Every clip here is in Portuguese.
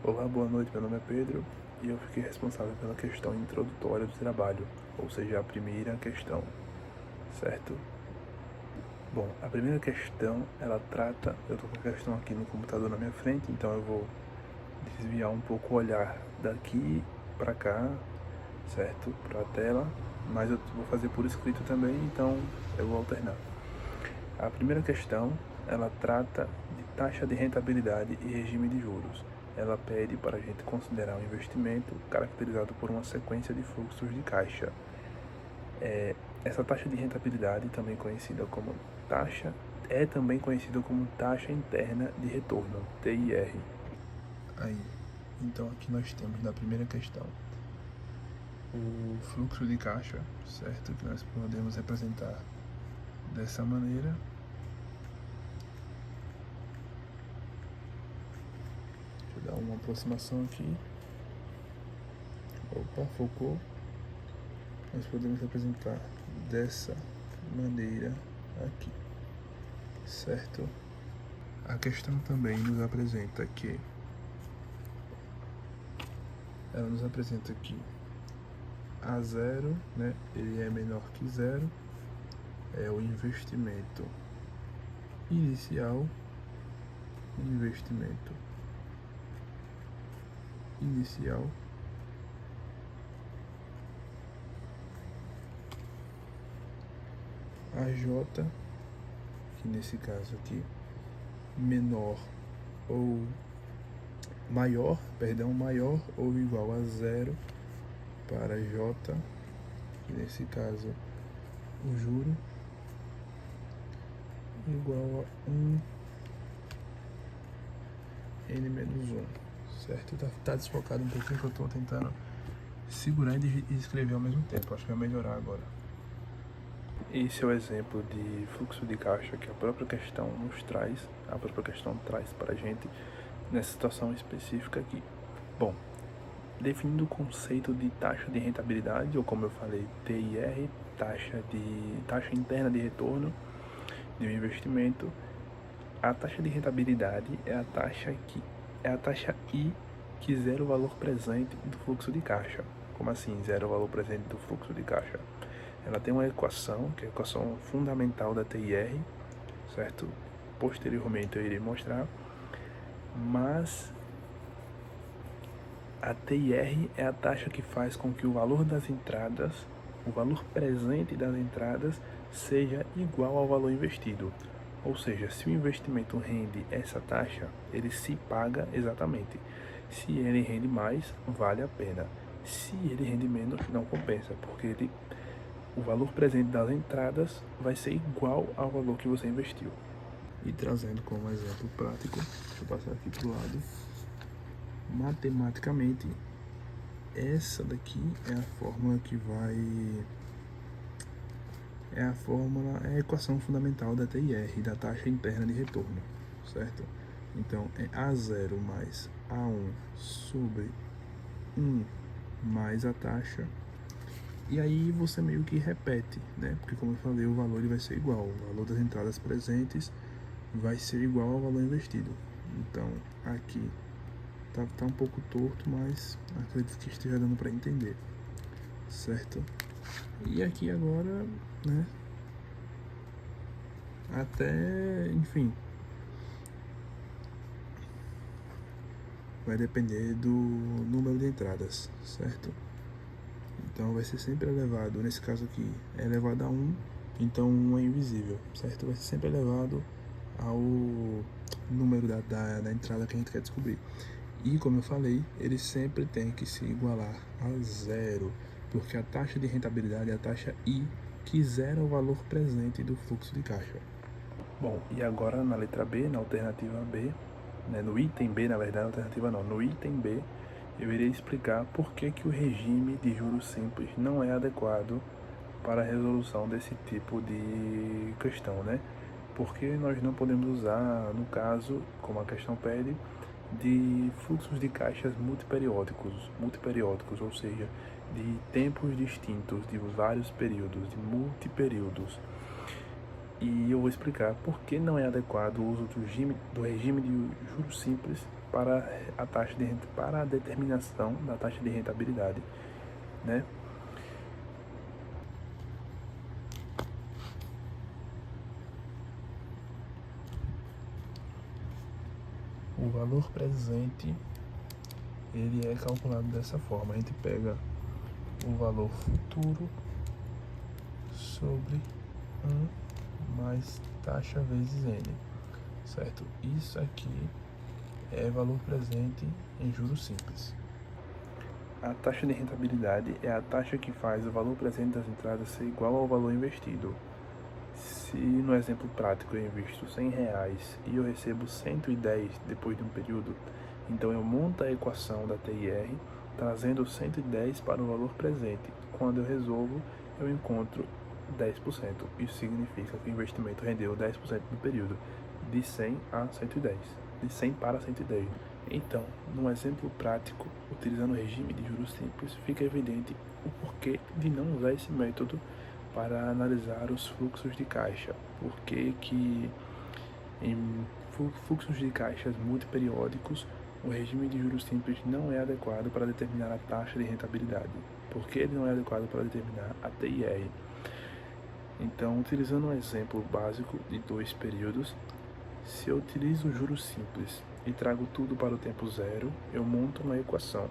Olá, boa noite, meu nome é Pedro e eu fiquei responsável pela questão introdutória do trabalho, ou seja, a primeira questão, certo? Bom, a primeira questão, ela trata, eu estou com a questão aqui no computador na minha frente, então eu vou desviar um pouco o olhar daqui para cá, certo? Para a tela, mas eu vou fazer por escrito também, então eu vou alternar. A primeira questão, ela trata de taxa de rentabilidade e regime de juros. Ela pede para a gente considerar um investimento caracterizado por uma sequência de fluxos de caixa. Essa taxa de rentabilidade, também conhecida como taxa, é também conhecida como taxa interna de retorno, TIR. Aí, então aqui nós temos na primeira questão o fluxo de caixa, certo? Que nós podemos representar dessa maneira. Deixa eu dar uma aproximação aqui. Opa, focou. Nós podemos representar dessa maneira aqui, certo? A questão também nos apresenta que ela nos apresenta que a zero, né, ele é menor que zero, é o investimento inicial, a J, que nesse caso aqui, maior ou igual a zero para J, que nesse caso o juro, igual a 1 N menos 1, certo? Tá desfocado um pouquinho que eu tô tentando segurar e escrever ao mesmo tempo, acho que vai melhorar agora. Esse é o exemplo de fluxo de caixa que a própria questão traz para a gente nessa situação específica aqui. Bom, definindo o conceito de taxa de rentabilidade, ou como eu falei, TIR, taxa interna de retorno de um investimento, a taxa de rentabilidade é a taxa I que zera o valor presente do fluxo de caixa. Como assim zera o valor presente do fluxo de caixa? Ela tem uma equação, que é a equação fundamental da TIR, certo? Posteriormente eu irei mostrar, mas a TIR é a taxa que faz com que o valor das entradas, o valor presente das entradas, seja igual ao valor investido. Ou seja, se o investimento rende essa taxa, ele se paga exatamente. Se ele rende mais, vale a pena. Se ele rende menos, não compensa, porque o valor presente das entradas vai ser igual ao valor que você investiu. E trazendo como exemplo prático, deixa eu passar aqui para o lado. Matematicamente, essa daqui é a fórmula que vai... é a equação fundamental da TIR, da taxa interna de retorno, certo? Então, é A0 mais A1 sobre 1 mais a taxa. E aí você meio que repete, né? Porque como eu falei, o valor ele vai ser igual. O valor das entradas presentes vai ser igual ao valor investido. Então, aqui tá um pouco torto, mas acredito que esteja dando para entender, certo? E aqui agora, né? Até, enfim, vai depender do número de entradas, certo? Então vai ser sempre elevado, nesse caso aqui é elevado a 1, então 1 é invisível, certo? Vai ser sempre elevado ao número da entrada que a gente quer descobrir. E como eu falei, ele sempre tem que se igualar a zero, porque a taxa de rentabilidade é a taxa I que zera o valor presente do fluxo de caixa. Bom, e agora na letra B, na alternativa B, né, no item B, na verdade, alternativa não, no item B, eu irei explicar por que o regime de juros simples não é adequado para a resolução desse tipo de questão, né? Porque nós não podemos usar, no caso, como a questão pede, de fluxos de caixas multiperiódicos, ou seja, de tempos distintos, de vários períodos, de multiperíodos. E eu vou explicar por que não é adequado o uso do regime de juros simples para para a determinação da taxa de rentabilidade, né? O valor presente, ele é calculado dessa forma. A gente pega o valor futuro sobre 1 mais taxa vezes N, certo? Isso aqui é valor presente em juros simples. A taxa de rentabilidade é a taxa que faz o valor presente das entradas ser igual ao valor investido. Se no exemplo prático eu invisto R$100 e eu recebo 110 depois de um período, então eu monto a equação da TIR trazendo 110 para o valor presente. Quando eu resolvo, eu encontro 10%. Isso significa que o investimento rendeu 10% no período, de 100 a 110, de 100 para 110. Então, num exemplo prático, utilizando o regime de juros simples, fica evidente o porquê de não usar esse método para analisar os fluxos de caixa. Porque que em fluxos de caixas multiperiódicos, o regime de juros simples não é adequado para determinar a taxa de rentabilidade. Por que ele não é adequado para determinar a TIR? Então, utilizando um exemplo básico de 2 períodos, se eu utilizo o juros simples e trago tudo para o tempo 0, eu monto uma equação.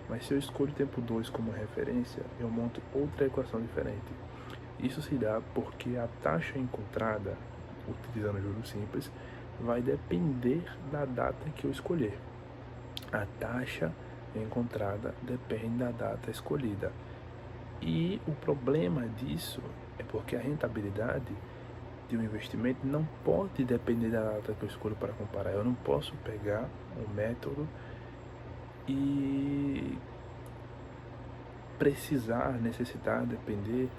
Mas se eu escolho o tempo 2 como referência, eu monto outra equação diferente. Isso se dá porque a taxa encontrada, utilizando juros simples, vai depender da data que eu escolher. A taxa encontrada depende da data escolhida. E o problema disso é porque a rentabilidade de um investimento não pode depender da data que eu escolho para comparar. Eu não posso pegar um método e necessitar, depender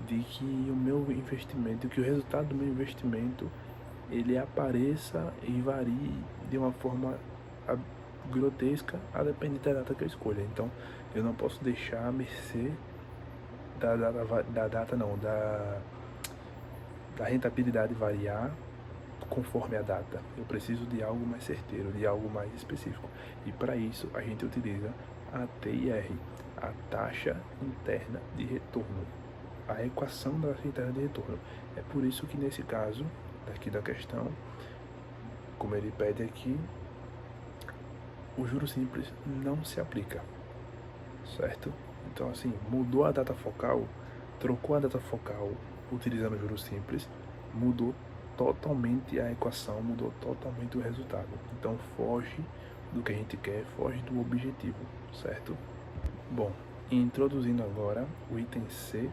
de que o meu investimento, que o resultado do meu investimento, ele apareça e varie de uma forma grotesca a depender da data que eu escolha. Então, eu não posso deixar a mercê da rentabilidade variar conforme a data. Eu preciso de algo mais certeiro, de algo mais específico. E para isso a gente utiliza a TIR, a taxa interna de retorno, a equação da taxa interna de retorno. É por isso que nesse caso daqui da questão, como ele pede aqui, o juro simples não se aplica, certo? Então assim, mudou a data focal, trocou a data focal utilizando o juro simples, mudou totalmente a equação, mudou totalmente o resultado. Então foge do que a gente quer, foge do objetivo, certo? Bom, introduzindo agora o item C,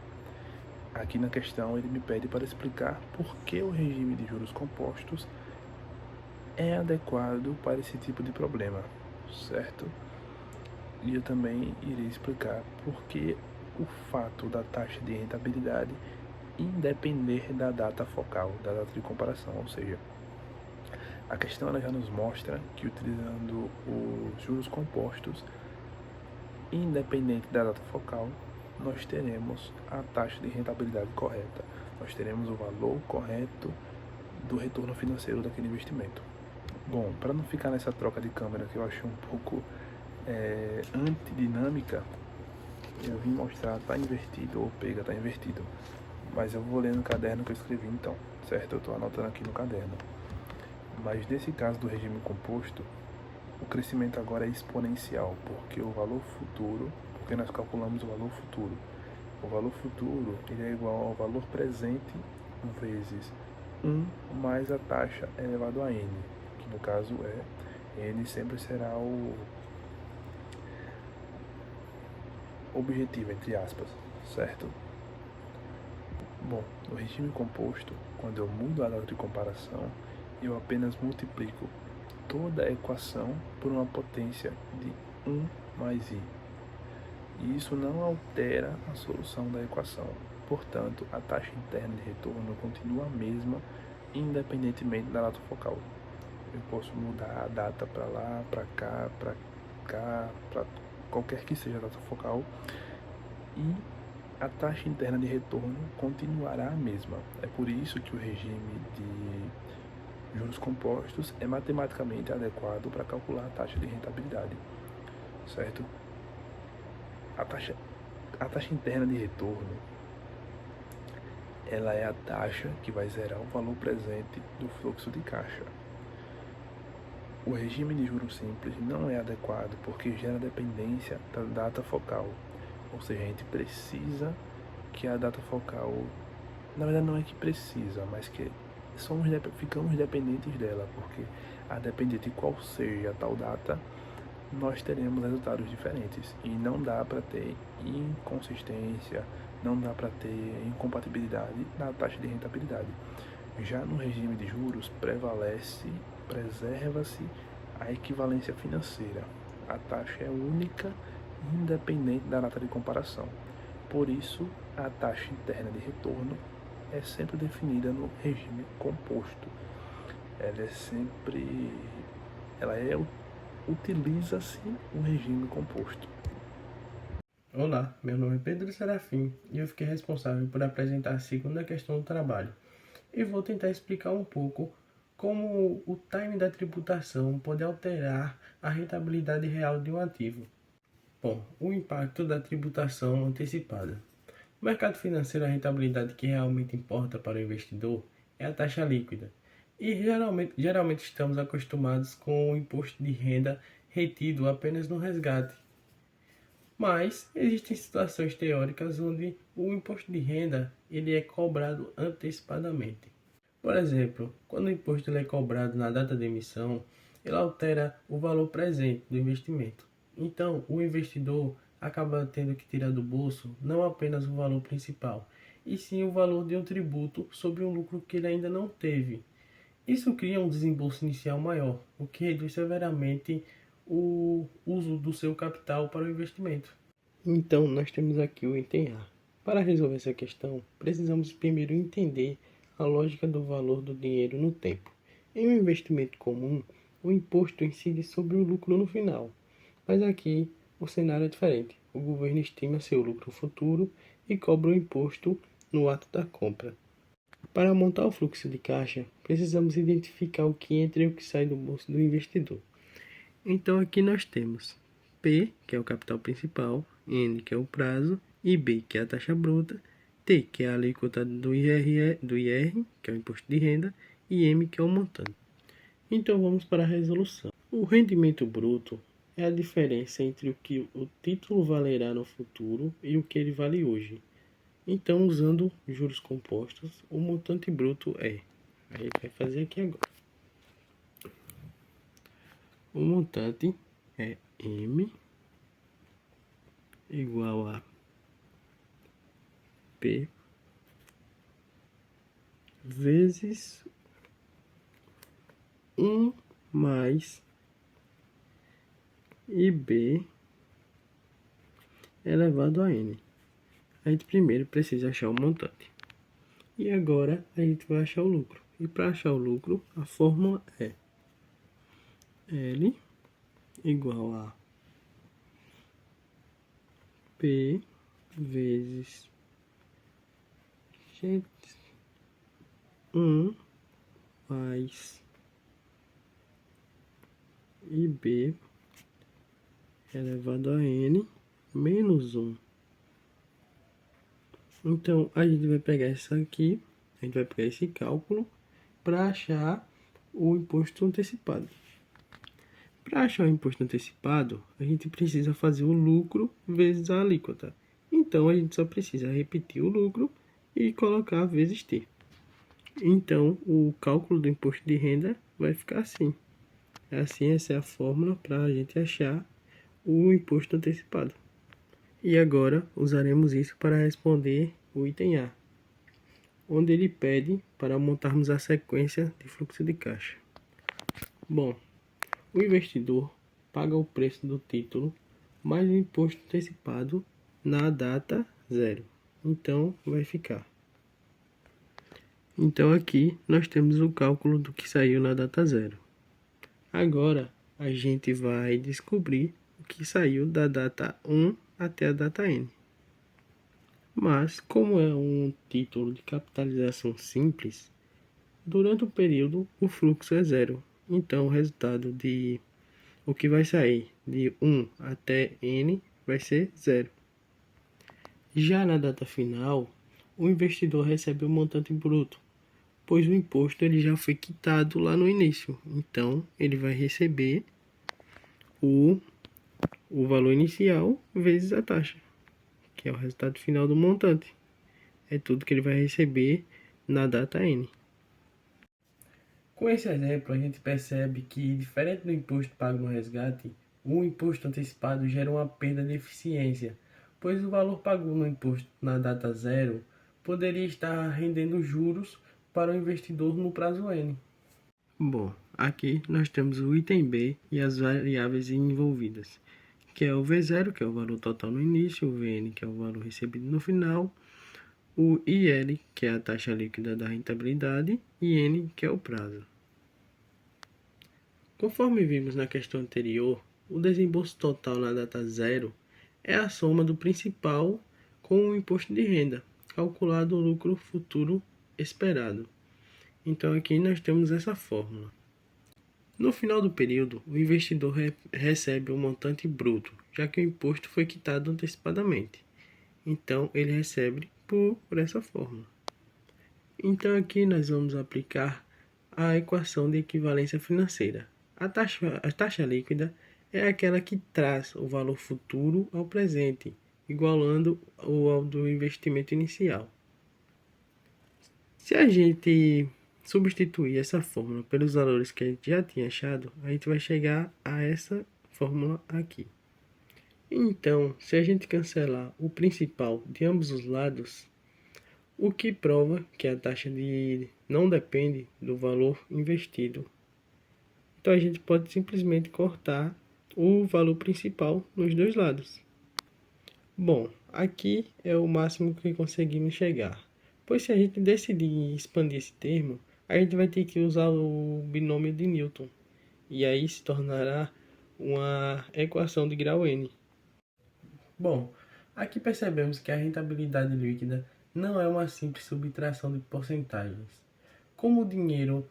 aqui na questão ele me pede para explicar por que o regime de juros compostos é adequado para esse tipo de problema, certo? E eu também irei explicar por que o fato da taxa de rentabilidade independer da data focal, da data de comparação, ou seja, a questão ela já nos mostra que utilizando os juros compostos, independente da data focal, nós teremos a taxa de rentabilidade correta, nós teremos o valor correto do retorno financeiro daquele investimento. Bom, para não ficar nessa troca de câmera que eu achei um pouco antidinâmica, eu vim mostrar tá invertido ou pega tá invertido, mas eu vou ler no caderno que eu escrevi então, certo? Eu estou anotando aqui no caderno. Mas nesse caso do regime composto, o crescimento agora é exponencial, porque o valor futuro, porque nós calculamos o valor futuro. O valor futuro ele é igual ao valor presente vezes 1 mais a taxa elevado a n, que no caso n sempre será o objetivo, entre aspas, certo? Bom, no regime composto, quando eu mudo a data de comparação, eu apenas multiplico toda a equação por uma potência de 1 mais i. E isso não altera a solução da equação. Portanto, a taxa interna de retorno continua a mesma, independentemente da data focal. Eu posso mudar a data para lá, para cá, para qualquer que seja a data focal, e a taxa interna de retorno continuará a mesma. É por isso que o regime de juros compostos é matematicamente adequado para calcular a taxa de rentabilidade, certo? A taxa interna de retorno, ela é a taxa que vai zerar o valor presente do fluxo de caixa. O regime de juros simples não é adequado porque gera dependência da data focal, ou seja, a gente precisa que a data focal, na verdade não é que precisa, mas que ficamos dependentes dela, porque a depender de qual seja a tal data, nós teremos resultados diferentes e não dá para ter inconsistência, não dá para ter incompatibilidade na taxa de rentabilidade. Já no regime de juros preserva-se a equivalência financeira. A taxa é única e independente da data de comparação. Por isso, a taxa interna de retorno é sempre definida no regime composto. Utiliza-se o regime composto. Olá, meu nome é Pedro Serafim e eu fiquei responsável por apresentar a segunda questão do trabalho. E vou tentar explicar um pouco como o time da tributação pode alterar a rentabilidade real de um ativo. Bom, o impacto da tributação antecipada. No mercado financeiro, a rentabilidade que realmente importa para o investidor é a taxa líquida. E geralmente estamos acostumados com o imposto de renda retido apenas no resgate. Mas existem situações teóricas onde o imposto de renda ele é cobrado antecipadamente. Por exemplo, quando o imposto ele é cobrado na data de emissão, ele altera o valor presente do investimento. Então, o investidor acaba tendo que tirar do bolso não apenas o valor principal, e sim o valor de um tributo sobre um lucro que ele ainda não teve. Isso cria um desembolso inicial maior, o que reduz severamente o uso do seu capital para o investimento. Então, nós temos aqui o item A. Para resolver essa questão, precisamos primeiro entender a lógica do valor do dinheiro no tempo. Em um investimento comum, o imposto incide sobre o lucro no final, mas aqui o cenário é diferente. O governo estima seu lucro futuro e cobra o imposto no ato da compra. Para montar o fluxo de caixa, precisamos identificar o que entra e o que sai do bolso do investidor. Então aqui nós temos P, que é o capital principal, N, que é o prazo, e B, que é a taxa bruta, T, que é a alíquota do IR, que é o imposto de renda, e M, que é o montante. Então vamos para a resolução. O rendimento bruto é a diferença entre o que o título valerá no futuro e o que ele vale hoje. Então, usando juros compostos, o montante bruto é. A gente vai fazer aqui agora. O montante é M igual a P vezes 1 mais IB elevado a N. A gente primeiro precisa achar o montante. E agora a gente vai achar o lucro. E para achar o lucro, a fórmula é L igual a P vezes 1 mais IB elevado a N menos 1. Então, a gente vai pegar isso aqui, a gente vai pegar esse cálculo para achar o imposto antecipado. Para achar o imposto antecipado, a gente precisa fazer o lucro vezes a alíquota. Então, a gente só precisa repetir o lucro e colocar vezes T. Então, o cálculo do imposto de renda vai ficar assim. Assim, essa é a fórmula para a gente achar o imposto antecipado. E agora usaremos isso para responder o item A, onde ele pede para montarmos a sequência de fluxo de caixa. Bom, o investidor paga o preço do título mais o imposto antecipado na data zero. Então, vai ficar. Então, aqui nós temos o cálculo do que saiu na data zero. Agora, a gente vai descobrir o que saiu da data 1 até a data N. Mas, como é um título de capitalização simples, Durante o período, o fluxo é zero. Então, o resultado de o que vai sair de 1 até n vai ser zero. Já na data final, o investidor recebe o montante bruto, pois o imposto ele já foi quitado lá no início. Então, ele vai receber o valor inicial vezes a taxa, que é o resultado final do montante. É tudo que ele vai receber na data N. Com esse exemplo, a gente percebe que, diferente do imposto pago no resgate, o imposto antecipado gera uma perda de eficiência, pois o valor pago no imposto na data zero poderia estar rendendo juros para o investidor no prazo N. Bom, aqui nós temos o item B e as variáveis envolvidas, que é o V0, que é o valor total no início, o VN, que é o valor recebido no final, o IL, que é a taxa líquida da rentabilidade, e N, que é o prazo. Conforme vimos na questão anterior, o desembolso total na data zero é a soma do principal com o imposto de renda, calculado o lucro futuro esperado. Então aqui nós temos essa fórmula. No final do período, o investidor recebe o montante bruto, já que o imposto foi quitado antecipadamente. Então ele recebe por essa fórmula. Então aqui nós vamos aplicar a equação de equivalência financeira. A taxa líquida é aquela que traz o valor futuro ao presente, igualando o ao do investimento inicial. Se a gente substituir essa fórmula pelos valores que a gente já tinha achado, a gente vai chegar a essa fórmula aqui. Então, se a gente cancelar o principal de ambos os lados, o que prova que a taxa não depende do valor investido. Então a gente pode simplesmente cortar o valor principal nos dois lados. Bom, aqui é o máximo que conseguimos chegar. Pois se a gente decidir expandir esse termo, a gente vai ter que usar o binômio de Newton. E aí se tornará uma equação de grau N. Bom, aqui percebemos que a rentabilidade líquida não é uma simples subtração de porcentagens. Como o dinheiro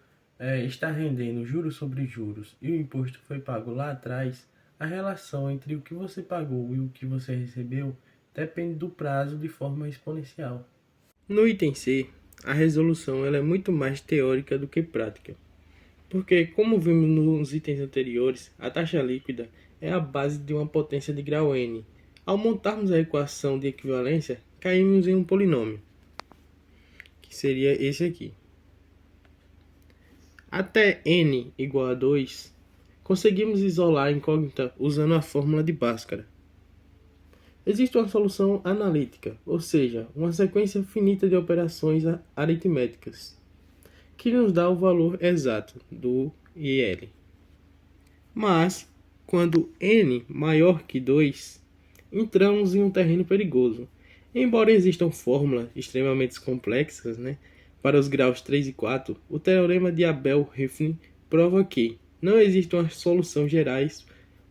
está rendendo juros sobre juros e o imposto foi pago lá atrás, a relação entre o que você pagou e o que você recebeu depende do prazo de forma exponencial. No item C, a resolução ela é muito mais teórica do que prática, porque, como vimos nos itens anteriores, a taxa líquida é a base de uma potência de grau N. Ao montarmos a equação de equivalência, caímos em um polinômio, que seria esse aqui. Até n igual a 2, conseguimos isolar a incógnita usando a fórmula de Bhaskara. Existe uma solução analítica, ou seja, uma sequência finita de operações aritméticas, que nos dá o valor exato do IL. Mas, quando n maior que 2, entramos em um terreno perigoso. Embora existam fórmulas extremamente complexas, para os graus 3 e 4, o teorema de Abel-Hirschfeld prova que não existe uma solução gerais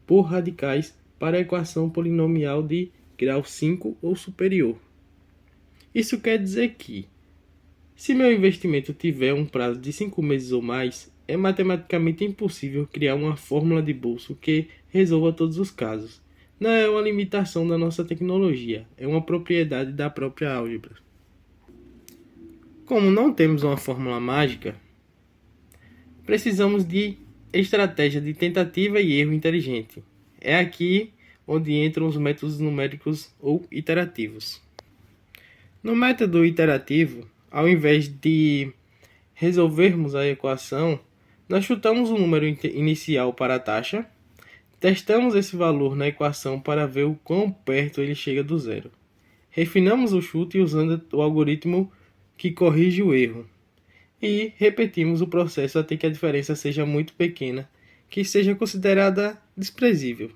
por radicais para a equação polinomial de grau 5 ou superior. Isso quer dizer que, se meu investimento tiver um prazo de 5 meses ou mais, é matematicamente impossível criar uma fórmula de bolso que resolva todos os casos. Não é uma limitação da nossa tecnologia, é uma propriedade da própria álgebra. Como não temos uma fórmula mágica, precisamos de estratégia de tentativa e erro inteligente. É aqui onde entram os métodos numéricos ou iterativos. No método iterativo, ao invés de resolvermos a equação, nós chutamos o número inicial para a taxa, testamos esse valor na equação para ver o quão perto ele chega do zero. Refinamos o chute usando o algoritmo que corrige o erro. E repetimos o processo até que a diferença seja muito pequena, que seja considerada desprezível.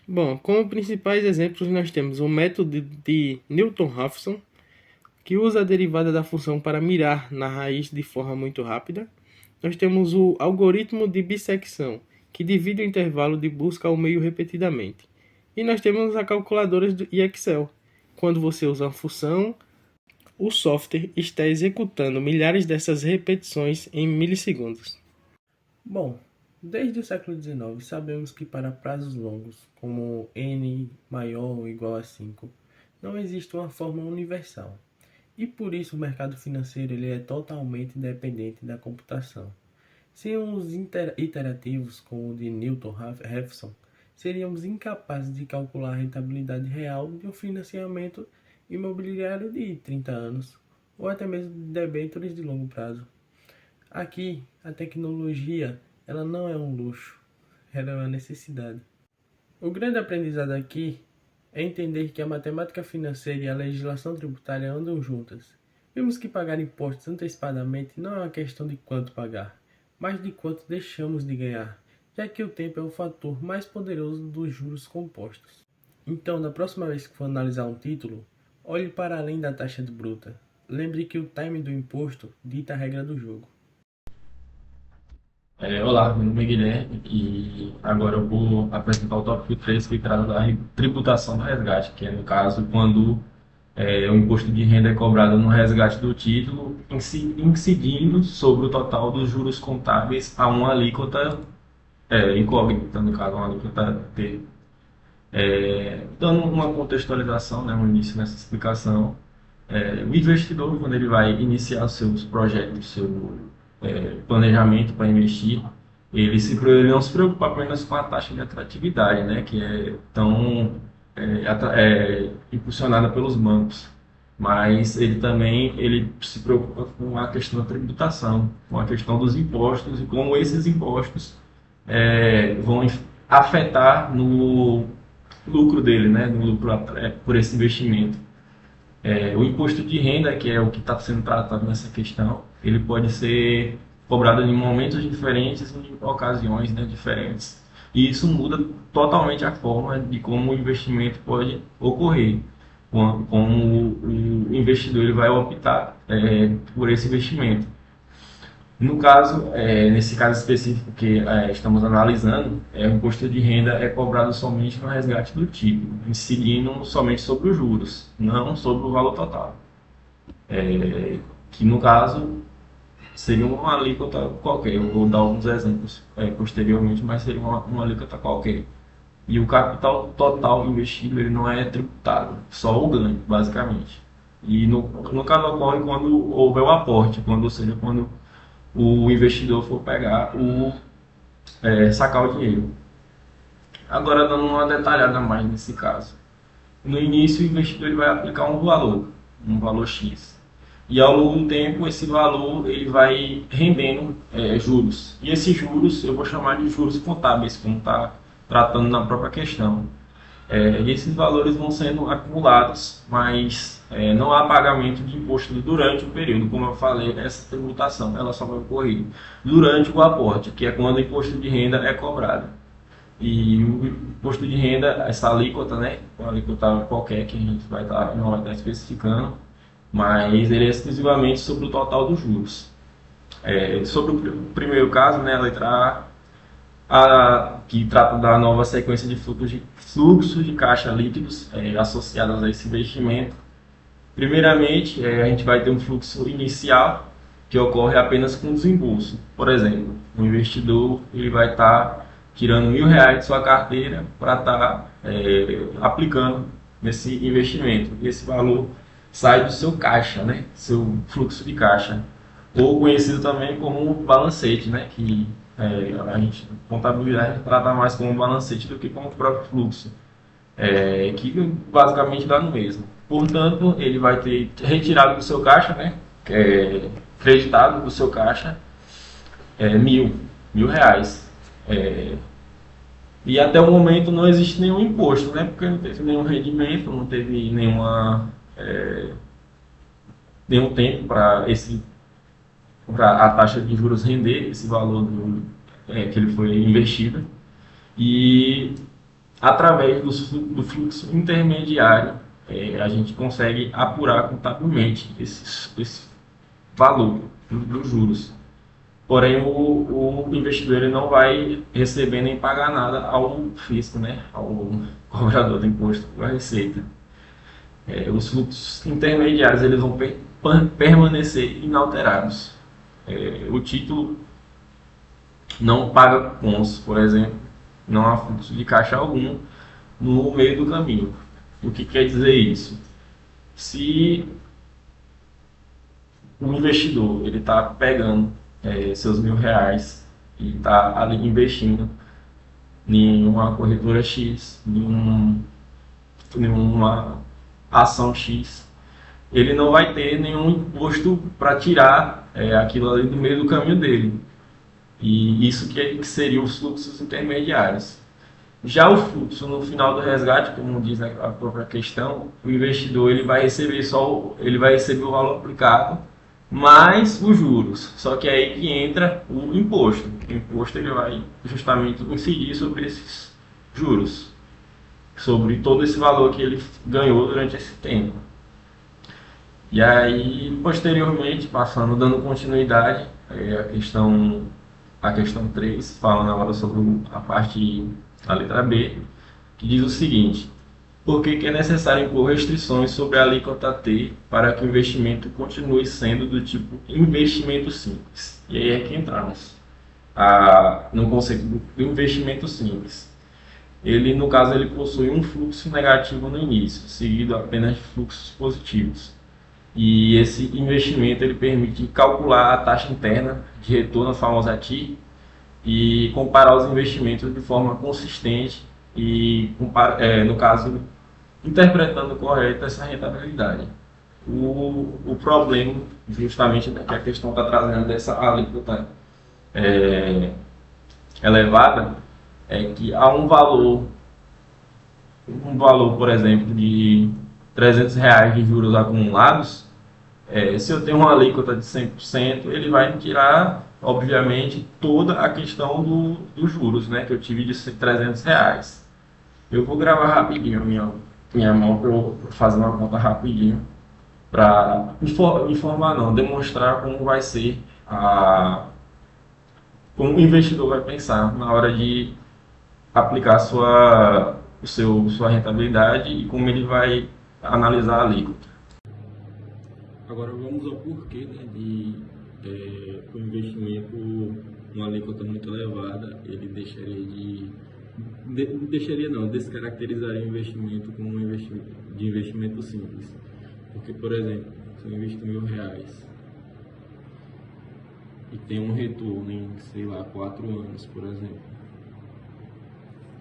Bom, como principais exemplos nós temos o método de Newton-Raphson, que usa a derivada da função para mirar na raiz de forma muito rápida. Nós temos o algoritmo de bissecção, que divide o intervalo de busca ao meio repetidamente. E nós temos a calculadora e Excel, quando você usa uma função O software está executando milhares dessas repetições em milissegundos. Bom, desde o século XIX sabemos que para prazos longos, como n maior ou igual a 5, não existe uma fórmula universal. E por isso o mercado financeiro ele é totalmente dependente da computação. Sem os iterativos como o de Newton Raphson, seríamos incapazes de calcular a rentabilidade real de um financiamento imobiliário de 30 anos, ou até mesmo de debêntures de longo prazo. Aqui, a tecnologia ela não é um luxo, ela é uma necessidade. O grande aprendizado aqui é entender que a matemática financeira e a legislação tributária andam juntas. Vimos que pagar impostos antecipadamente não é uma questão de quanto pagar, mas de quanto deixamos de ganhar, já que o tempo é o fator mais poderoso dos juros compostos. Então, da próxima vez que for analisar um título, olhe para além da taxa de bruta. Lembre que o time do imposto dita a regra do jogo. Olá, meu nome é Guilherme e agora eu vou apresentar o tópico 3 que trata da tributação do resgate, que é, no caso, quando o imposto de renda é cobrado no resgate do título, incidindo sobre o total dos juros contábeis a uma alíquota incógnita, no caso, uma alíquota T. Dando uma contextualização, né, um início nessa explicação, o investidor, quando ele vai iniciar seus projetos, seu planejamento para investir, ele não se preocupa apenas com a taxa de atratividade, né, que é tão impulsionada pelos bancos, mas ele se preocupa com a questão da tributação, com a questão dos impostos e como esses impostos vão afetar no lucro dele, né, no lucro por esse investimento. O imposto de renda, que é o que está sendo tratado nessa questão, ele pode ser cobrado em momentos diferentes, em ocasiões, né, diferentes. E isso muda totalmente a forma de como o investimento pode ocorrer, como o investidor ele vai optar por esse investimento. No caso, nesse caso específico que estamos analisando, o imposto de renda é cobrado somente no resgate do título, incidindo somente sobre os juros, não sobre o valor total. Que no caso seria uma alíquota qualquer. Eu vou dar alguns exemplos posteriormente, mas seria uma alíquota qualquer. E o capital total investido ele não é tributado, só o ganho, basicamente. E no caso ocorre quando houver o aporte, ou seja, quando o investidor for sacar o dinheiro. Agora, dando uma detalhada mais nesse caso. No início, o investidor ele vai aplicar um valor X. E ao longo do tempo, esse valor ele vai rendendo juros. E esses juros eu vou chamar de juros contábeis, como está tratando na própria questão. E esses valores vão sendo acumulados, mas não há pagamento de imposto durante o período. Como eu falei, essa tributação ela só vai ocorrer durante o aporte, que é quando o imposto de renda é cobrado. E o imposto de renda, essa alíquota, né, uma alíquota qualquer que a gente não vai estar especificando, mas ele é exclusivamente sobre o total dos juros. Sobre o primeiro caso, né, a letra A, que trata da nova sequência de fluxos de caixa líquidos associados a esse investimento. Primeiramente, a gente vai ter um fluxo inicial que ocorre apenas com desembolso. Por exemplo, o investidor ele vai estar tirando R$ 1.000 de sua carteira para estar aplicando nesse investimento. Esse valor sai do seu caixa, né? Seu fluxo de caixa, ou conhecido também como balancete, né? Que a gente, contabilidade, trata mais como balancete do que como o próprio fluxo, que basicamente dá no mesmo. Portanto, ele vai ter retirado do seu caixa, né? Creditado do seu caixa R$ 1.000. E até o momento não existe nenhum imposto, né? Porque não teve nenhum rendimento, não teve nenhum tempo para a taxa de juros render esse valor que ele foi investido. E através do fluxo intermediário a gente consegue apurar contabilmente esse valor dos juros. Porém, o investidor ele não vai receber nem pagar nada ao fisco, né? Ao cobrador do imposto da Receita. Os fluxos intermediários eles vão permanecer inalterados. O título não paga cupons, por exemplo, não há fluxo de caixa algum no meio do caminho. O que quer dizer isso? Se o investidor ele está pegando seus R$ 1.000 e está ali investindo em uma corretora X, em uma ação X, ele não vai ter nenhum imposto para tirar aquilo ali do meio do caminho dele. E isso que seriam os fluxos intermediários. Já o fluxo no final do resgate, como diz a própria questão, o investidor ele vai receber o valor aplicado mais os juros. Só que é aí que entra o imposto. O imposto ele vai justamente incidir sobre esses juros, sobre todo esse valor que ele ganhou durante esse tempo. E aí, posteriormente, dando continuidade, a questão 3, falando agora sobre a letra B, que diz o seguinte: por que é necessário impor restrições sobre a alíquota T para que o investimento continue sendo do tipo investimento simples? E aí é que entramos no conceito do investimento simples. Ele, no caso, ele possui um fluxo negativo no início, seguido apenas de fluxos positivos. E esse investimento ele permite calcular a taxa interna de retorno, a famosa TI, e comparar os investimentos de forma consistente e, no caso, interpretando correta essa rentabilidade. O problema, justamente, que a questão está trazendo dessa alíquota elevada, é que há um valor, por exemplo, de R$ 300 de juros acumulados. Se eu tenho uma alíquota de 100%, ele vai me tirar, obviamente, toda a questão dos juros, né, que eu tive de R$ 300. Eu vou gravar rapidinho minha mão para eu fazer uma conta rapidinho, para demonstrar como vai ser como o investidor vai pensar na hora de aplicar sua rentabilidade e como ele vai analisar a alíquota. Agora vamos ao porquê, né, de o investimento, uma alíquota muito elevada, ele descaracterizaria o investimento como um investimento simples. Porque, por exemplo, se eu investo R$ 1.000 e tem um retorno em, 4 anos, por exemplo,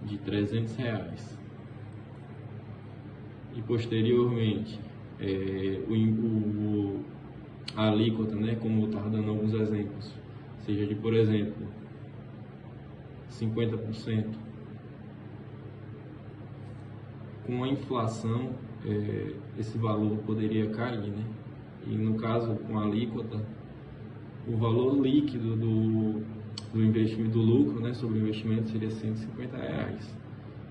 de R$ 300, e posteriormente a alíquota, né, como eu estava dando alguns exemplos, seja de, por exemplo, 50%, com a inflação esse valor poderia cair, né? E no caso com a alíquota, o valor líquido do investimento, do lucro, né, sobre o investimento seria R$ 150.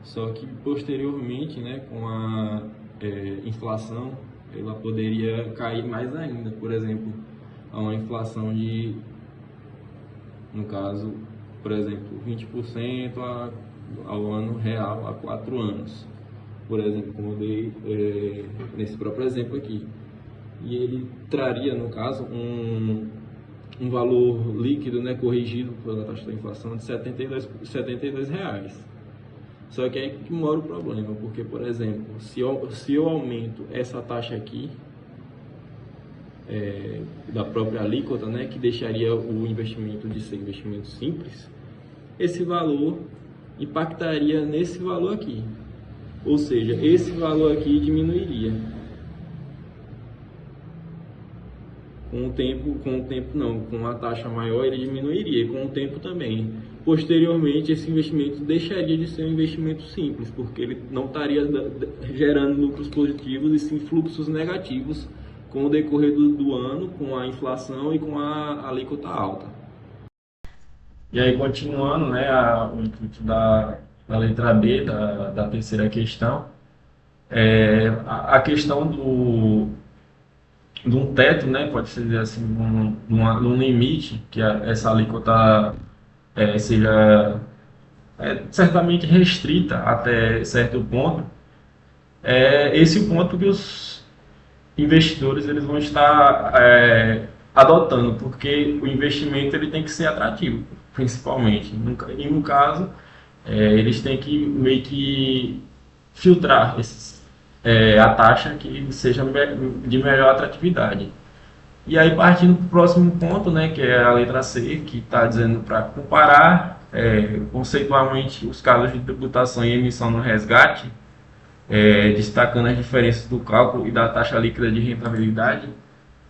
Só que posteriormente, né, com a inflação, ela poderia cair mais ainda. Por exemplo, a uma inflação de, no caso, por exemplo, 20% ao ano real a 4 anos. Por exemplo, como eu dei nesse próprio exemplo aqui. E ele traria, no caso, um valor líquido, né, corrigido pela taxa da inflação de R$ 72. Só que é aí que mora o problema, porque, por exemplo, se eu aumento essa taxa aqui, da própria alíquota, né, que deixaria o investimento de ser investimento simples, esse valor impactaria nesse valor aqui. Ou seja, esse valor aqui diminuiria. Com a taxa maior ele diminuiria, e com o tempo também. Posteriormente, esse investimento deixaria de ser um investimento simples, porque ele não estaria gerando lucros positivos e sim fluxos negativos com o decorrer do ano, com a inflação e com a alíquota alta. E aí, continuando, né, o intuito da letra B, da terceira questão, a questão de um teto, né, pode-se dizer assim, num limite, que essa alíquota seja certamente restrita até certo ponto, É esse o ponto que os investidores eles vão estar adotando, porque o investimento ele tem que ser atrativo, principalmente. E no caso, eles têm que meio que filtrar a taxa que seja de melhor atratividade. E aí, partindo para o próximo ponto, né, que é a letra C, que está dizendo para comparar conceitualmente os casos de tributação e emissão no resgate, destacando as diferenças do cálculo e da taxa líquida de rentabilidade.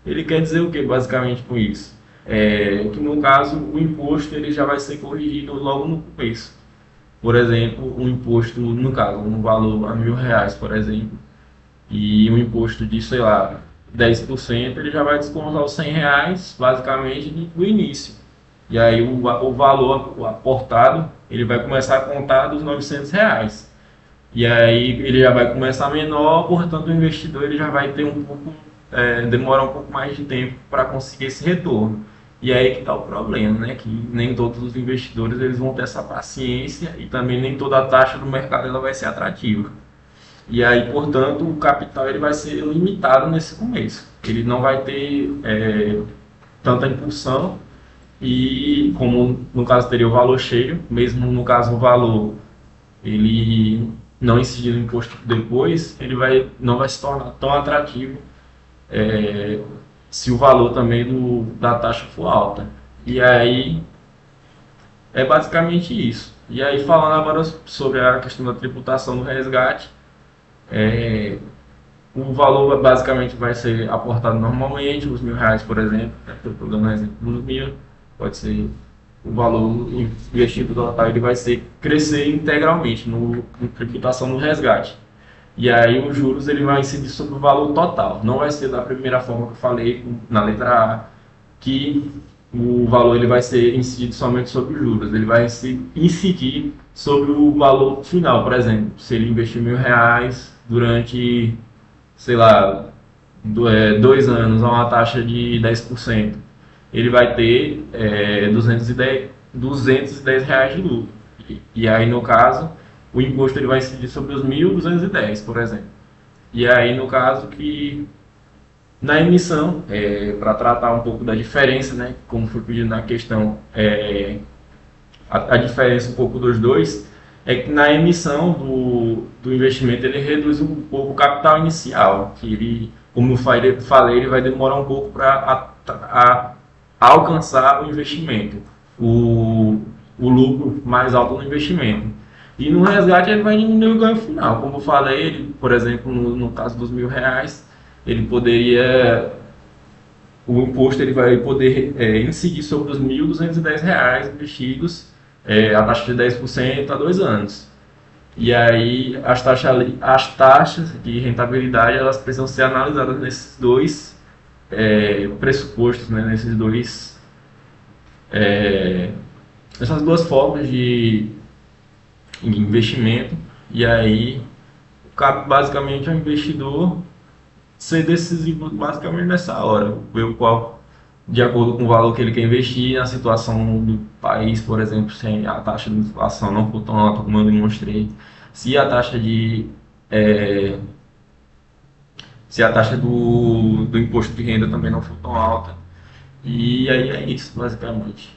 Ele quer dizer o que basicamente com isso? Que no caso o imposto ele já vai ser corrigido logo no começo. Por exemplo, um imposto, no caso, um valor a R$ 1.000, por exemplo, e um imposto de, sei lá, 10%, ele já vai descontar os R$ 100 basicamente do início. E aí o valor aportado, ele vai começar a contar dos R$ 900. E aí ele já vai começar menor, portanto o investidor ele já vai ter demorar um pouco mais de tempo para conseguir esse retorno. E aí que está o problema, né? Que nem todos os investidores eles vão ter essa paciência e também nem toda a taxa do mercado ela vai ser atrativa. E aí, portanto, o capital ele vai ser limitado nesse começo. Ele não vai ter tanta impulsão e como no caso teria o valor cheio, mesmo no caso o valor ele não incidir no imposto depois, não vai se tornar tão atrativo se o valor também da taxa for alta. E aí é basicamente isso. E aí falando agora sobre a questão da tributação do resgate, o valor basicamente vai ser aportado normalmente, os R$ 1.000, por exemplo, estou dando um exemplo dos 1.000, pode ser o valor investido total, ele vai crescer integralmente na tributação do resgate. E aí os juros ele vai incidir sobre o valor total. Não vai ser da primeira forma que eu falei na letra A, que o valor ele vai ser incidido somente sobre os juros. Ele vai incidir sobre o valor final. Por exemplo, se ele investir R$ 1.000 durante, sei lá, 2 anos a uma taxa de 10%, ele vai ter R$ 210 de lucro. E aí, no caso, o imposto ele vai incidir sobre os 1.210, por exemplo. E aí, no caso, que na emissão, para tratar um pouco da diferença, né, como foi pedido na questão, a diferença um pouco dos dois, é que na emissão do investimento ele reduz um pouco o capital inicial, que ele, como eu falei, ele vai demorar um pouco para alcançar o investimento, o lucro mais alto no investimento. E no resgate ele vai diminuir o ganho final. Como eu falei, ele, por exemplo, no caso dos R$ 1.000, ele poderia, o imposto ele vai poder incidir sobre os R$ 1.210 investidos, a taxa de 10% a 2 anos. E aí as taxas de rentabilidade elas precisam ser analisadas nesses dois pressupostos, né, nessas duas formas de investimento. E aí cabe basicamente ao investidor ser decisivo basicamente nessa hora, ver qual, de acordo com o valor que ele quer investir, na situação do país, por exemplo, se a taxa de inflação não for tão alta como eu demonstrei, se a taxa do imposto de renda também não for tão alta. E aí é isso, basicamente.